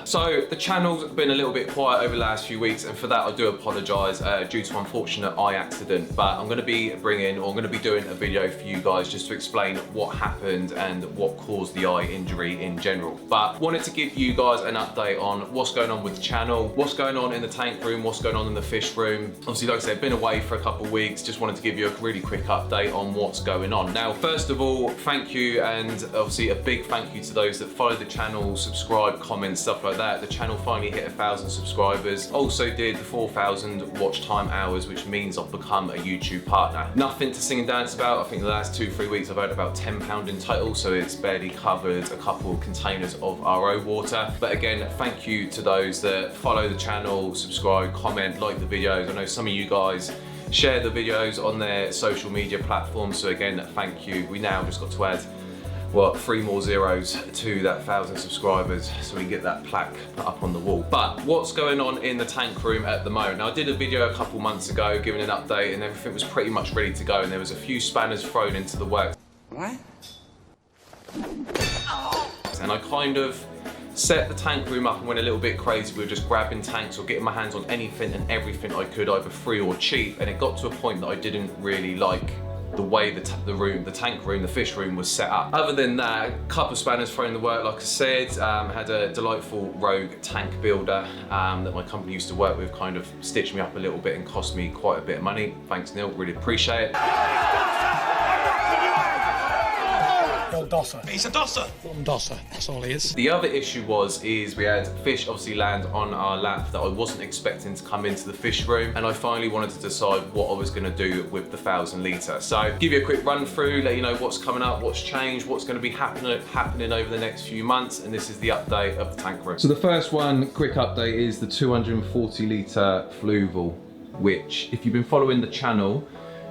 So the channel's been a little bit quiet over the last few weeks, and for that I do apologise due to unfortunate eye accident. But I'm going to be doing a video for you guys just to explain what happened and what caused the eye injury in general. But wanted to give you guys an update on what's going on with the channel, what's going on in the tank room, what's going on in the fish room. Obviously, like I said, been away for a couple of weeks. Just wanted to give you a really quick update on what's going on. Now, first of all, thank you, and obviously a big thank you to those that follow the channel, subscribe, comment, stuff like that. The channel finally hit 1,000 subscribers. Also did the 4,000 watch time hours, which means I've become a YouTube partner. Nothing to sing and dance about. I think the last 2-3 weeks I've earned about £10 in total, so it's barely covered a couple of containers of RO water. But again, thank you to those that follow the channel, subscribe, comment, like the videos. I know some of you guys share the videos on their social media platforms, so again, thank you. We now just got to add, what, 3 more zeros to that 1,000 subscribers so we can get that plaque put up on the wall. But what's going on in the tank room at the moment? Now, I did a video a couple months ago giving an update, and everything was pretty much ready to go, and there was a few spanners thrown into the works. What? And I kind of set the tank room up and went a little bit crazy with just grabbing tanks or getting my hands on anything and everything I could, either free or cheap, and it got to a point that I didn't really like the way the tank room, the fish room was set up. Other than that, a couple of spanners thrown in the work, like I said. Had a delightful rogue tank builder that my company used to work with kind of stitched me up a little bit and cost me quite a bit of money. Thanks, Neil, really appreciate it. Dosser. He's a dosser. One dosser, that's all he is. The other issue is we had fish obviously land on our lap that I wasn't expecting to come into the fish room, and I finally wanted to decide what I was going to do with the 1,000 litre. So give you a quick run through, let you know what's coming up, what's changed, what's going to be happening over the next few months, and this is the update of the tank room. So the first one, quick update, is the 240 litre fluval, which if you've been following the channel,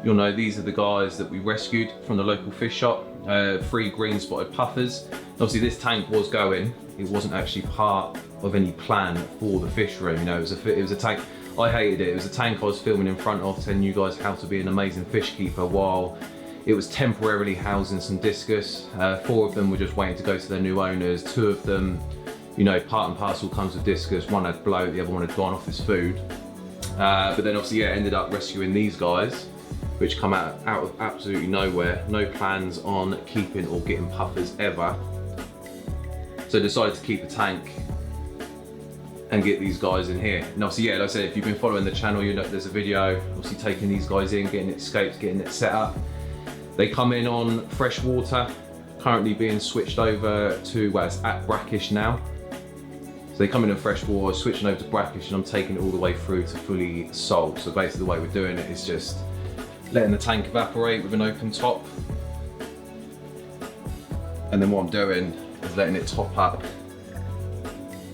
you'll know these are the guys that we rescued from the local fish shop. 3 green spotted puffers. Obviously this tank was going, it wasn't actually part of any plan for the fish room. You know, it was a tank, I hated it. It was a tank I was filming in front of, telling you guys how to be an amazing fish keeper, while it was temporarily housing some discus. 4 of them were just waiting to go to their new owners. 2 of them, you know, part and parcel comes with discus. One had bloat, the other one had gone off his food. But then obviously, yeah, ended up rescuing these guys, which come out of absolutely nowhere. No plans on keeping or getting puffers ever. So decided to keep the tank and get these guys in here. And obviously, yeah, like I said, if you've been following the channel, you know there's a video obviously taking these guys in, getting it scaped, getting it set up. They come in on fresh water, currently being switched over to, well, it's at brackish now. So they come in fresh water, switching over to brackish, and I'm taking it all the way through to fully salt. So basically the way we're doing it is just letting the tank evaporate with an open top, and then what I'm doing is letting it top up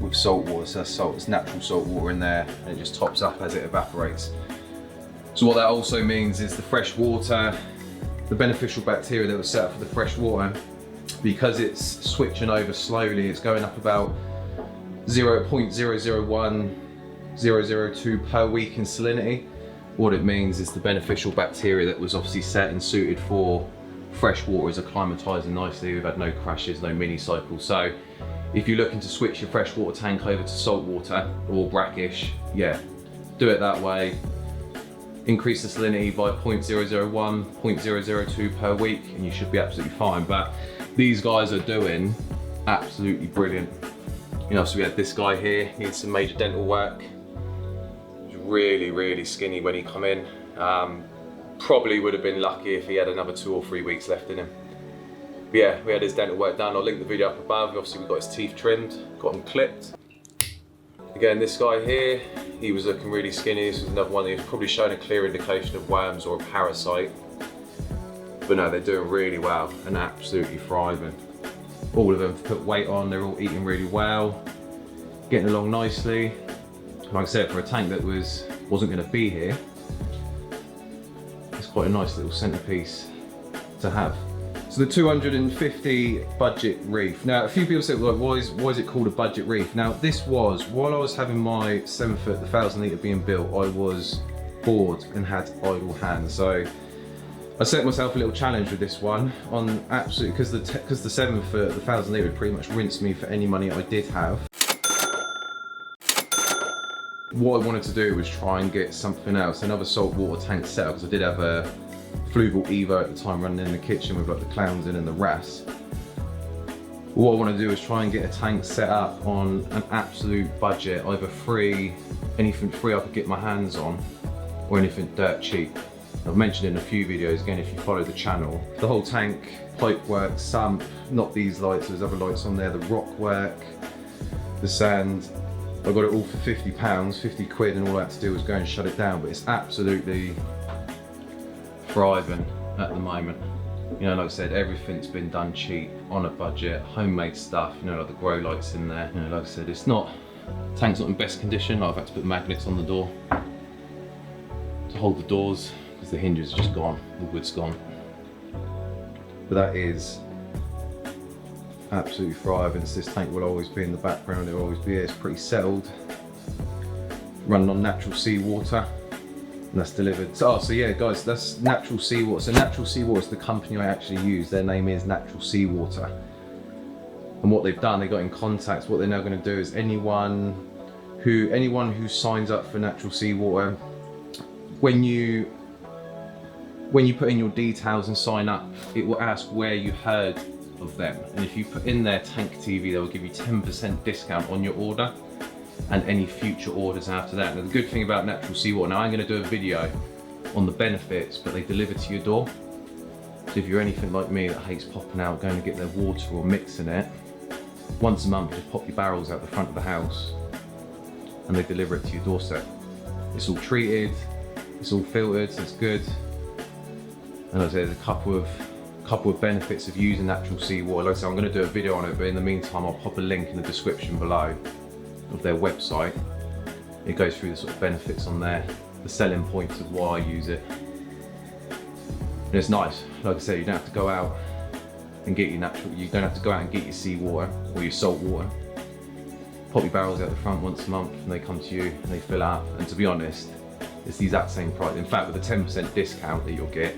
with salt water. So that's salt, it's natural salt water in there, and it just tops up as it evaporates. So what that also means is the fresh water, the beneficial bacteria that was set up for the fresh water, because it's switching over slowly, it's going up about 0.001, 002 per week in salinity. What it means is the beneficial bacteria that was obviously set and suited for fresh water is acclimatising nicely. We've had no crashes, no mini cycles. So if you're looking to switch your freshwater tank over to salt water or brackish, yeah, do it that way. Increase the salinity by 0.001, 0.002 per week, and you should be absolutely fine. But these guys are doing absolutely brilliant. You know, so we had this guy here, needs some major dental work. Really skinny when he come in. Probably would have been lucky if he had another 2 or 3 weeks left in him. But yeah, we had his dental work done. I'll link the video up above. Obviously we got his teeth trimmed, got them clipped. Again, this guy here, he was looking really skinny. This was another one that was probably showing a clear indication of worms or a parasite. But no, they're doing really well and absolutely thriving. All of them have put weight on, they're all eating really well, getting along nicely. Like I said, for a tank that wasn't going to be here, it's quite a nice little centerpiece to have. So the 250 budget reef. Now, a few people say, like, why is it called a budget reef? Now, this was, while I was having my 7 foot, the 1,000 litre being built, I was bored and had idle hands. So I set myself a little challenge with this one on absolutely, because the 7 foot, the 1,000 litre pretty much rinsed me for any money I did have. What I wanted to do was try and get something else, another saltwater tank setup, because I did have a Fluval Evo at the time running in the kitchen with like the clowns in and the wrasse. What I want to do is try and get a tank set up on an absolute budget, either free, anything free I could get my hands on, or anything dirt cheap. I've mentioned in a few videos, again, if you follow the channel, the whole tank, pipe work, sump, not these lights, there's other lights on there, the rock work, the sand. I got it all for £50, 50 quid, and all I had to do was go and shut it down, but it's absolutely thriving at the moment. You know, like I said, everything's been done cheap, on a budget, homemade stuff, you know, like the grow lights in there. You know, like I said, it's not, tank's not in best condition. I've had to put magnets on the door to hold the doors, because the hinges are just gone, the wood's gone. But that is absolutely thriving. So this tank will always be in the background, it'll always be here. It's pretty settled. Running on natural seawater, and that's delivered. So yeah guys, that's natural seawater. So Natural Seawater is the company I actually use. Their name is Natural Seawater. And what they've done, they got in contact. What they're now going to do is anyone who signs up for Natural Seawater, when you put in your details and sign up, it will ask where you heard of them, and if you put in their Tank TV, they will give you 10% discount on your order and any future orders after that. Now the good thing about Natural Seawater, now I'm going to do a video on the benefits, but they deliver to your door. So if you're anything like me that hates popping out, going to get their water or mixing it, once a month just pop your barrels out the front of the house and they deliver it to your doorstep. It's all treated, it's all filtered, so it's good. And as I say, there's a couple of benefits of using Natural Seawater. Like I said, I'm going to do a video on it, but in the meantime I'll pop a link in the description below of their website. It goes through the sort of benefits on there, the selling points of why I use it. And it's nice, like I said, you don't have to go out and get your natural, you don't have to go out and get your seawater or your salt water. Pop your barrels out the front once a month and they come to you and they fill up. And to be honest, it's the exact same price. In fact, with the 10% discount that you'll get,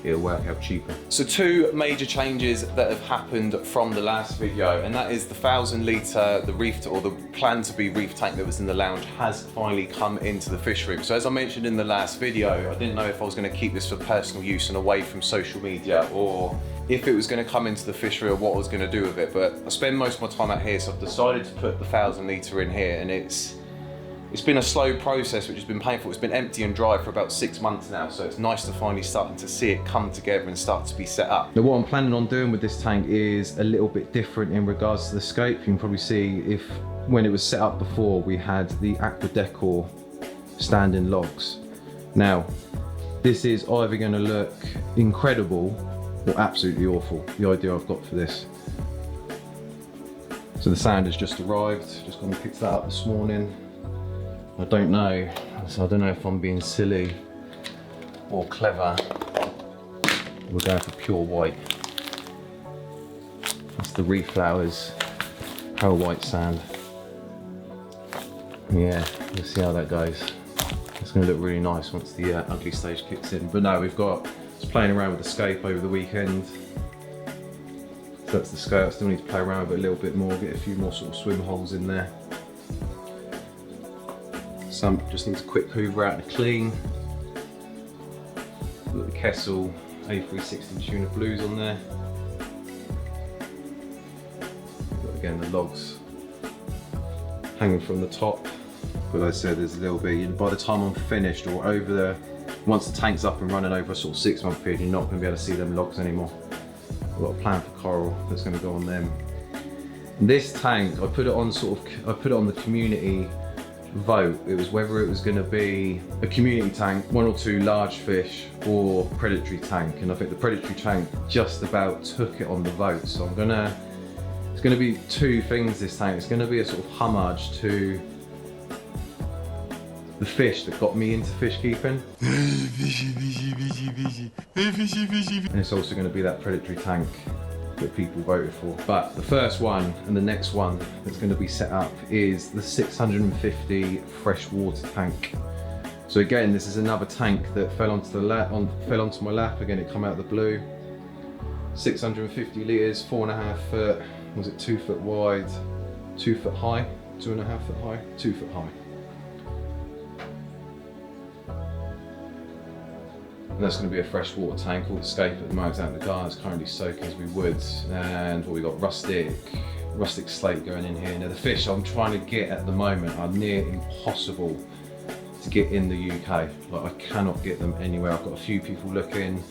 it'll work out cheaper. So 2 major changes that have happened from the last video, and that is the 1,000 litre, the reef, or the planned to be reef tank that was in the lounge has finally come into the fish room. So as I mentioned in the last video, I didn't know if I was going to keep this for personal use and away from social media, or if it was going to come into the fish room, what I was going to do with it. But I spend most of my time out here, so I've decided to put the 1,000 litre in here, and it's been a slow process, which has been painful. It's been empty and dry for about 6 months now, so it's nice to finally starting to see it come together and start to be set up. Now what I'm planning on doing with this tank is a little bit different in regards to the scope. You can probably see if when it was set up before, we had the aqua decor standing logs. Now, this is either going to look incredible or absolutely awful, the idea I've got for this. So the sand has just arrived, just gone and picked that up this morning. I don't know, so I don't know if I'm being silly or clever. We're going for pure white. That's the Reef Flowers Pearl White sand. Yeah, we'll see how that goes. It's going to look really nice once the ugly stage kicks in. But no, we've got just playing around with the scape over the weekend. So that's the scope. I still need to play around with it a little bit more, get a few more sort of swim holes in there. Some just needs a quick hoover out and clean. Got the Kessel A360 Tuna Blues on there. Got again the logs hanging from the top. But like I said, there's a little bit, by the time I'm finished or over the, once the tank's up and running over a sort of 6 month period, you're not going to be able to see them logs anymore. I've got a plan for coral that's going to go on them. And this tank, I put it on the community vote. It was whether it was going to be a community tank, 1 or 2 large fish, or predatory tank, and I think the predatory tank just about took it on the vote. So it's going to be 2 things, this tank. It's going to be a sort of homage to the fish that got me into fish keeping. And it's also going to be that predatory tank that people voted for. But the first one and the next one that's going to be set up is the 650 freshwater tank. So again, this is another tank that fell onto my lap. Again, it come out of the blue. 650 litres, 4.5 foot. Was it 2 foot wide, 2 foot high, 2.5 foot high, 2 foot high. And that's going to be a freshwater tank. All the scape at the moment out in the garden is currently soaking as we would. And what we got, rustic slate going in here. Now the fish I'm trying to get at the moment are near impossible to get in the UK. Like, I cannot get them anywhere. I've got a few people looking.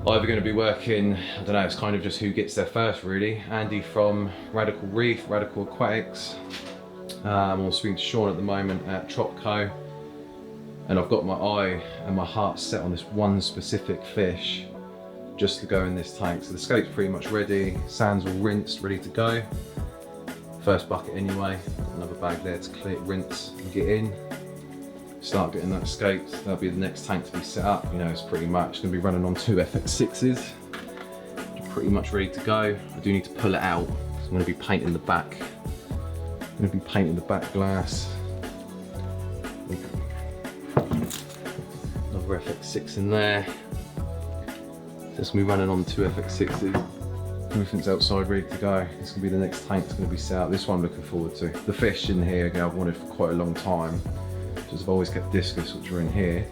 Either going to be working, I don't know, it's kind of just who gets there first really. Andy from Radical Reef, Radical Aquatics. I'm speaking to Sean at the moment at Tropco. And I've got my eye and my heart set on this one specific fish just to go in this tank. So the scape's pretty much ready, sand's all rinsed, ready to go. First bucket anyway, got another bag there to clear, rinse and get in. Start getting that scaped, that'll be the next tank to be set up. You know, it's pretty much going to be running on 2 FX6s. Pretty much ready to go. I do need to pull it out. So I'm going to be painting the back. I'm going to be painting the back glass. Another FX6 in there. Just going to be running on 2 FX6s. Everything's outside ready to go. It's going to be the next tank that's going to be set up. This one I'm looking forward to. The fish in here, again, I've wanted for quite a long time. Just I've always kept discus, which are in here.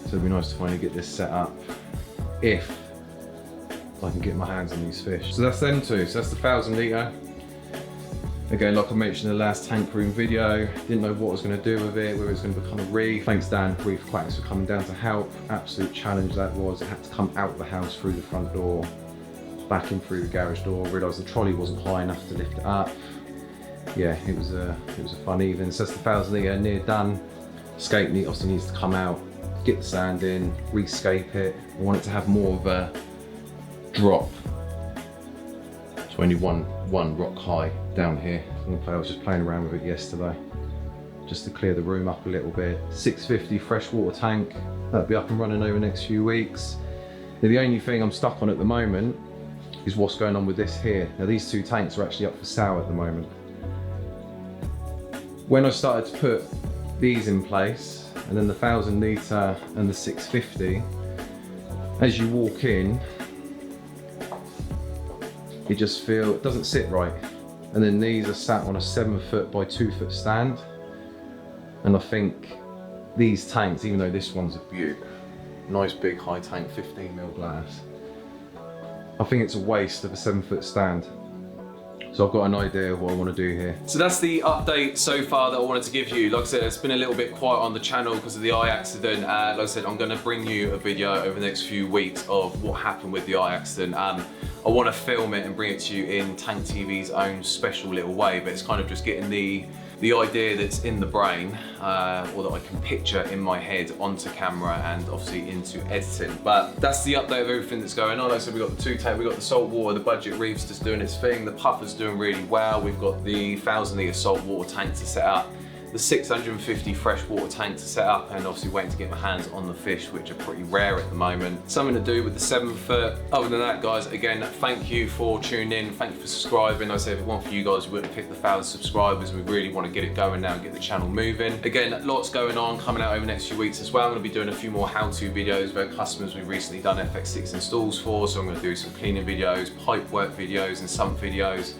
So it'd be nice to finally get this set up if I can get my hands on these fish. So that's them two. So that's the 1,000 litre. Again, like I mentioned in the last tank room video, didn't know what I was going to do with it, whether it was going to become a reef. Thanks Dan, Reef Aquatics, for coming down to help. Absolute challenge that was. It had to come out the house through the front door, back in through the garage door. Realised the trolley wasn't high enough to lift it up. Yeah, it was a fun evening. So that's the 1,000 litre near done. Scape obviously needs to come out, get the sand in, rescape it. I want it to have more of a drop. So only one rock high down here. I was just playing around with it yesterday, just to clear the room up a little bit. 650 freshwater tank. That'll be up and running over the next few weeks. Now, the only thing I'm stuck on at the moment is what's going on with this here. Now these 2 tanks are actually up for sale at the moment. When I started to put these in place, and then the 1,000 litre and the 650, as you walk in, it doesn't sit right. And then these are sat on a 7 foot by 2 foot stand. And I think these tanks, even though this one's a beaut, nice big high tank, 15mm glass, I think it's a waste of a 7 foot stand. So I've got an idea of what I want to do here. So that's the update so far that I wanted to give you. Like I said, it's been a little bit quiet on the channel because of the eye accident. Like I said, I'm going to bring you a video over the next few weeks of what happened with the eye accident. I want to film it and bring it to you in Tank TV's own special little way, but it's kind of just getting the idea that's in the brain, or that I can picture in my head onto camera and obviously into editing. But that's the update of everything that's going on. Like I said, we've got the 2 tank, we've got the saltwater, the budget reef's just doing its thing, the puffer's doing really well, we've got the 1,000 litre saltwater tank to set up, the 650 freshwater tank to set up, and obviously waiting to get my hands on the fish, which are pretty rare at the moment. Something to do with the 7 foot. Other than that, guys, again, thank you for tuning in, thank you for subscribing. Like I said, if it weren't for you guys, we wouldn't have hit the 1,000 subscribers. We really want to get it going now and get the channel moving. Again, lots going on coming out over the next few weeks as well. I'm going to be doing a few more how-to videos with customers we've recently done FX6 installs for, so I'm going to do some cleaning videos, pipe work videos and sump videos.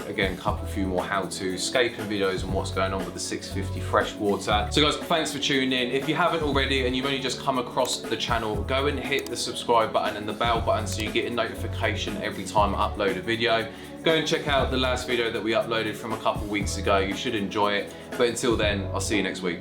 Again, a few more how-to scaping videos on what's going on with the 650 freshwater. So guys, thanks for tuning in. If you haven't already and you've only just come across the channel, go and hit the subscribe button and the bell button so you get a notification every time I upload a video. Go and check out the last video that we uploaded from a couple weeks ago. You should enjoy it. But until then, I'll see you next week.